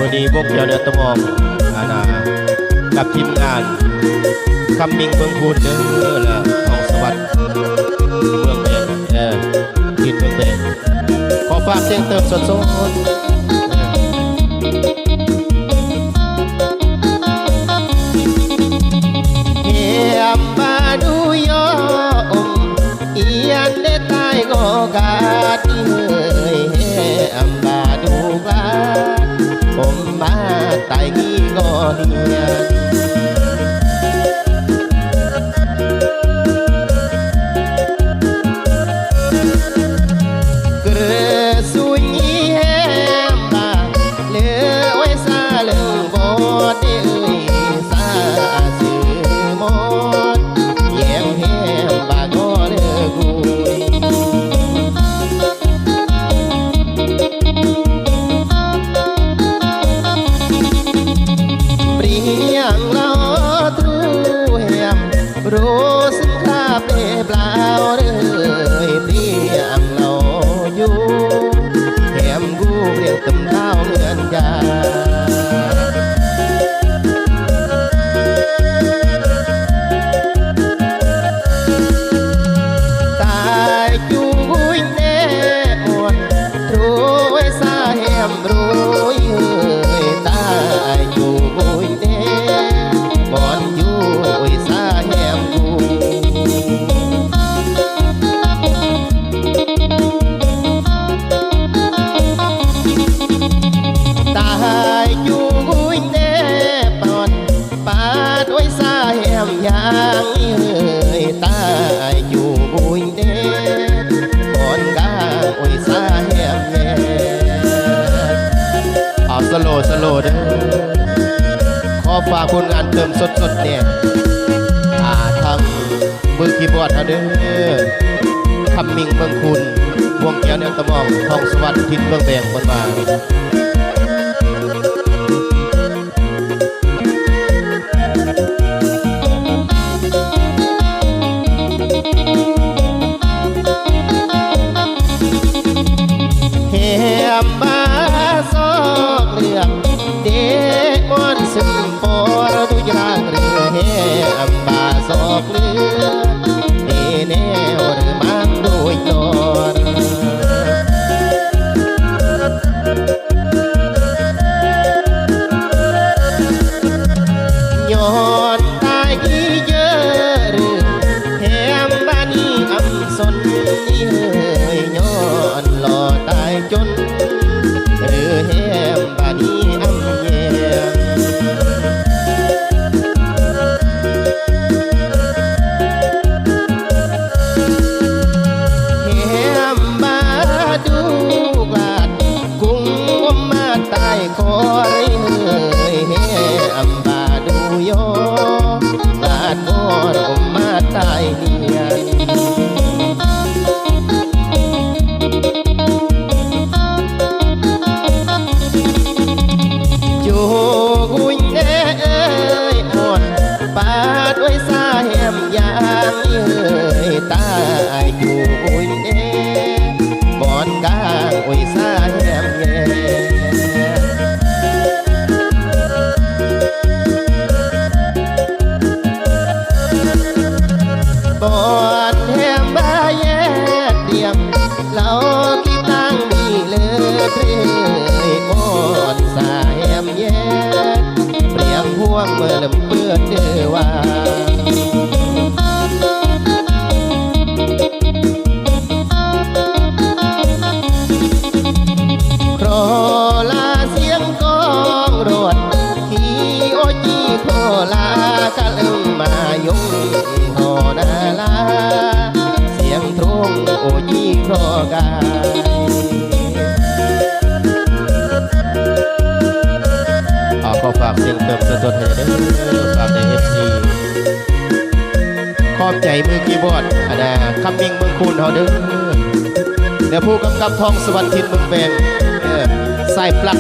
วันนี้พวกเจ้าเดือดตะมองกับทีมงานคำมิงเมืองพูนเด้อละของสวัสดิ์เมืองแดงกินเมืองแดงขอฝากเสียงเติมสดเฮียมมาดูยอมอียันได้ตายก็กาดเฮียมมาดูกาดผมมาตายงี้ก็เนียนรู้สึกคราบเปล่าเลยเปลี่ยนเราอยู่แถมกูเรียกตำเท้าเงินยาตายจูยแน่หมดรู้ไว้ซาแหมรู้ตายจูยแน่บอนอยู่ซาแหมตายอยู่แน่ปอนปาดไว้ซาแหมยางตายอยู่แน่บอนกาไว้ซาแหมแน่เอาสโลเด้อขอฝากผลงานเติมสดเนี่ยทางมือคีย์บอร์ดเด้อคำมิงเมืองคุณวงแก้วเนื้อตะมองทองสวัสดิ์ทินเมืองแบงคนมาเฮียมมาซอกเลือกเด็กมอนซึ่งปอตุยางเรือเฮียมมาซอกเลือกเดแนวหรือมันโดยตอนย้อนตายกี่เยอะหรือแถมบ้านนี้อับสนนี่ย้อนหล่อตายจนหรือแถมบ้านนี้อับเยี่ยมคอยเฮียมบาดูโยบาดบอนอมมาตายเนียนจูกุยแน่อ่อนปาดไว้ซาแหมยางตายจูกุยแน่บอนกาไว้ซาแหมแย่บอนแหมบ้าแย่เดียมเราคิดตั้งมีเลือดบอนสาแหมแย่เปรียบห่วงเมื่อลำเปื้อนเดือว่าครอลาเสียงกองรวดที่โอจีโคลากะลึงมายงหอนาลาเสียงทงโอจีโครกายก็ฝากเสียงเติมสดๆให้ได้ฝากใน FC ขอบใจมือคีย์บอร์ดคำมิงเมืองคุณเขาเด้อเดี๋ยวผู้กำกับทองสวัสดิ์ทินเมืองแบงใส่ปลั๊ก